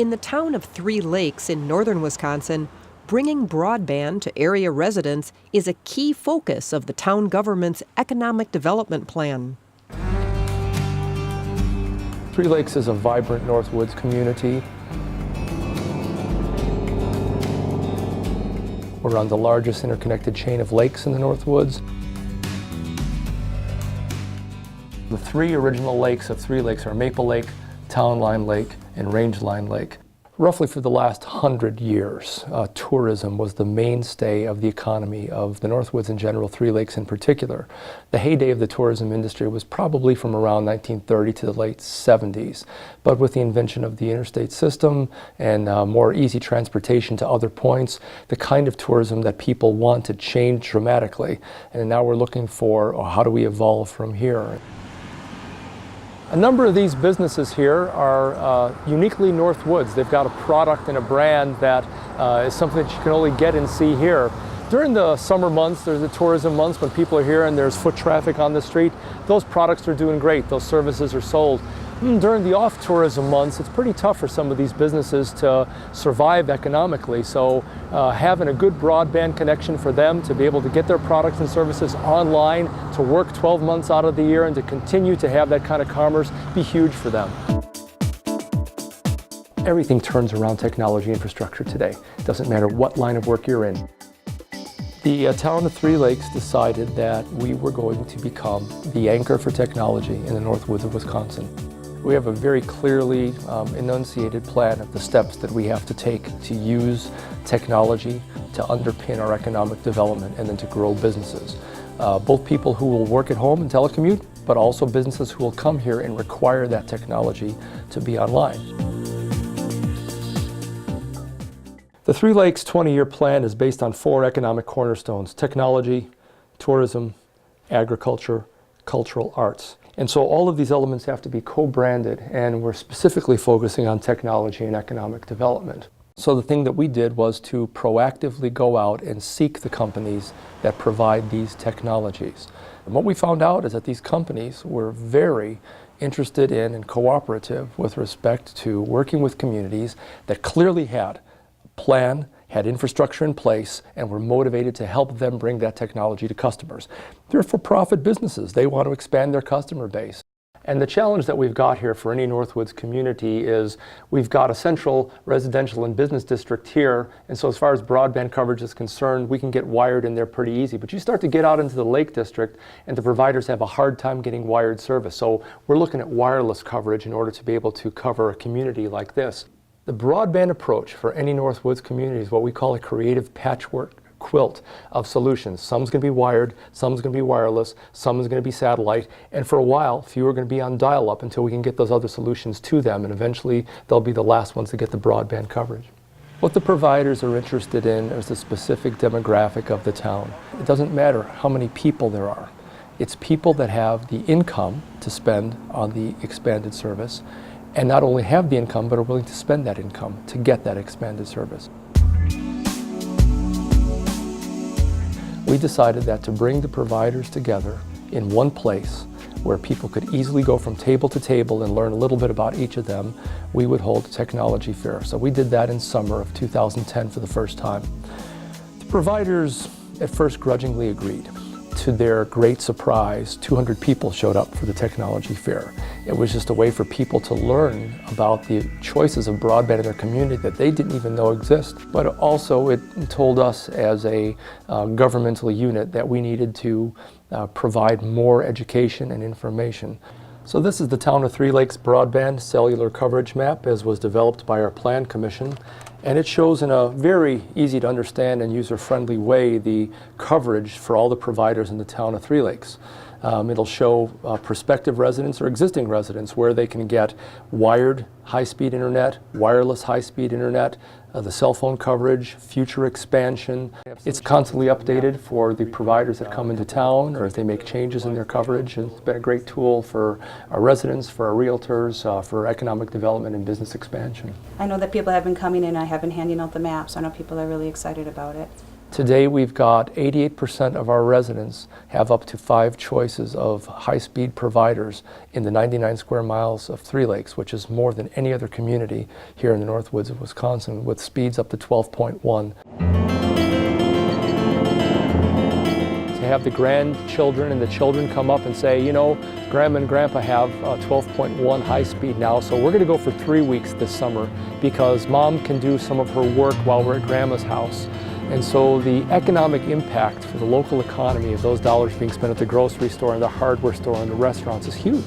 In the town of Three Lakes in northern Wisconsin, bringing broadband to area residents is a key focus of the town government's economic development plan. Three Lakes is a vibrant Northwoods community. We're on the largest interconnected chain of lakes in the Northwoods. The three original lakes of Three Lakes are Maple Lake, Town Line Lake, and Range Line Lake. Roughly for the last 100 years, tourism was the mainstay of the economy of the Northwoods in general, Three Lakes in particular. The heyday of the tourism industry was probably from around 1930 to the late 70s. But with the invention of the interstate system and more easy transportation to other points, the kind of tourism that people want to change dramatically. And now we're looking for how do we evolve from here. A number of these businesses here are uniquely Northwoods. They've got a product and a brand that is something that you can only get and see here. During the summer months, there's the tourism months when people are here and there's foot traffic on the street. Those products are doing great. Those services are sold. During the off-tourism months, it's pretty tough for some of these businesses to survive economically. So having a good broadband connection for them to be able to get their products and services online, to work 12 months out of the year and to continue to have that kind of commerce be huge for them. Everything turns around technology infrastructure today. It doesn't matter what line of work you're in. The town of Three Lakes decided that we were going to become the anchor for technology in the Northwoods of Wisconsin. We have a very clearly enunciated plan of the steps that we have to take to use technology to underpin our economic development and then to grow businesses. Both people who will work at home and telecommute, but also businesses who will come here and require that technology to be online. The Three Lakes 20-year plan is based on 4 economic cornerstones: technology, tourism, agriculture, cultural arts. And so all of these elements have to be co-branded, and we're specifically focusing on technology and economic development. So the thing that we did was to proactively go out and seek the companies that provide these technologies. And what we found out is that these companies were very interested in and cooperative with respect to working with communities that clearly had a plan, had infrastructure in place, and were motivated to help them bring that technology to customers. They're for-profit businesses. They want to expand their customer base. And the challenge that we've got here for any Northwoods community is we've got a central residential and business district here, and so as far as broadband coverage is concerned, we can get wired in there pretty easy. But you start to get out into the Lake District, and the providers have a hard time getting wired service. So we're looking at wireless coverage in order to be able to cover a community like this. The broadband approach for any Northwoods community is what we call a creative patchwork quilt of solutions. Some's going to be wired, some's going to be wireless, some is going to be satellite, and for a while, few are going to be on dial-up until we can get those other solutions to them, and eventually they'll be the last ones to get the broadband coverage. What the providers are interested in is the specific demographic of the town. It doesn't matter how many people there are. It's people that have the income to spend on the expanded service, and not only have the income, but are willing to spend that income to get that expanded service. We decided that to bring the providers together in one place where people could easily go from table to table and learn a little bit about each of them, we would hold a technology fair. So we did that in summer of 2010 for the first time. The providers at first grudgingly agreed. To their great surprise, 200 people showed up for the technology fair. It was just a way for people to learn about the choices of broadband in their community that they didn't even know exist. But also it told us as a governmental unit that we needed to provide more education and information. So this is the Town of Three Lakes broadband cellular coverage map as was developed by our Plan Commission. And it shows in a very easy to understand and user-friendly way the coverage for all the providers in the town of Three Lakes. It'll show prospective residents or existing residents where they can get wired high-speed internet, wireless high-speed internet, the cell phone coverage, future expansion. It's constantly updated for the providers that come into town or if they make changes in their coverage. It's been a great tool for our residents, for our realtors, for economic development and business expansion. I know that people have been coming in, I have been handing out the maps. I know people are really excited about it. Today we've got 88% of our residents have up to 5 choices of high-speed providers in the 99 square miles of Three Lakes, which is more than any other community here in the Northwoods of Wisconsin, with speeds up to 12.1. To have the grandchildren and the children come up and say, you know, Grandma and Grandpa have 12.1 high speed now, so we're going to go for 3 weeks this summer because Mom can do some of her work while we're at Grandma's house. And so the economic impact for the local economy of those dollars being spent at the grocery store and the hardware store and the restaurants is huge.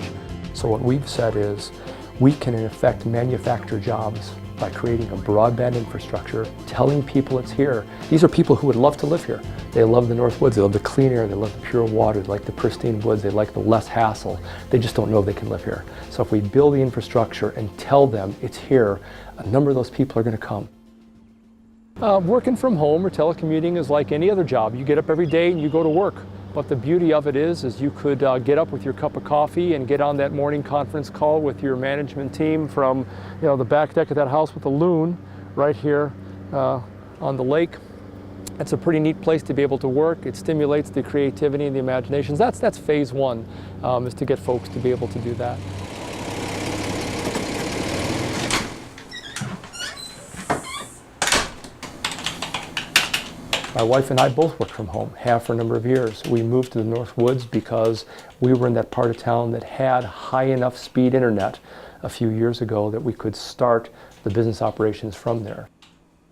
So what we've said is we can in effect manufacture jobs by creating a broadband infrastructure, telling people it's here. These are people who would love to live here. They love the Northwoods, they love the clean air, they love the pure water, they like the pristine woods, they like the less hassle. They just don't know they can live here. So if we build the infrastructure and tell them it's here, a number of those people are going to come. Working from home or telecommuting is like any other job. You get up every day and you go to work. But the beauty of it is you could get up with your cup of coffee and get on that morning conference call with your management team from the back deck of that house with the loon right here on the lake. That's a pretty neat place to be able to work. It stimulates the creativity and the imaginations. That's phase one, is to get folks to be able to do that. My wife and I both worked from home, have for a number of years. We moved to the Northwoods because we were in that part of town that had high enough speed internet a few years ago that we could start the business operations from there.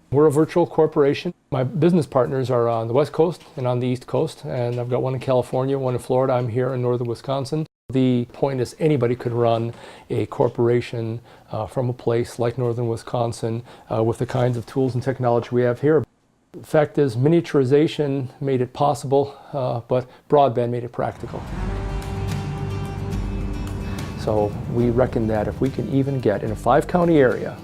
We're a virtual corporation. My business partners are on the West Coast and on the East Coast, and I've got one in California, one in Florida. I'm here in northern Wisconsin. The point is anybody could run a corporation from a place like northern Wisconsin with the kinds of tools and technology we have here. The fact is, miniaturization made it possible, but broadband made it practical. So we reckon that if we can even get in a 5-county area,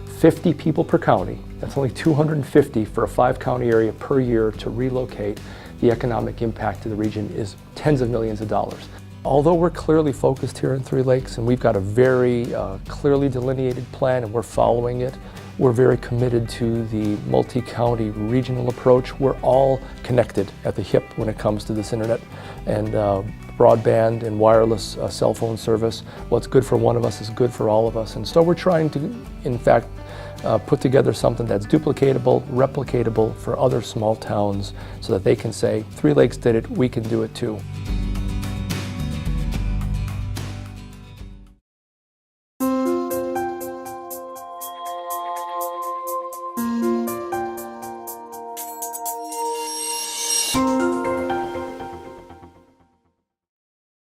50 people per county, that's only 250 for a 5-county area per year to relocate, the economic impact to the region is tens of millions of dollars. Although we're clearly focused here in Three Lakes and we've got a very clearly delineated plan and we're following it, we're very committed to the multi-county regional approach. We're all connected at the hip when it comes to this internet and broadband and wireless cell phone service. What's good for one of us is good for all of us. And so we're trying to, in fact, put together something that's duplicatable, replicatable for other small towns so that they can say, Three Lakes did it, we can do it too.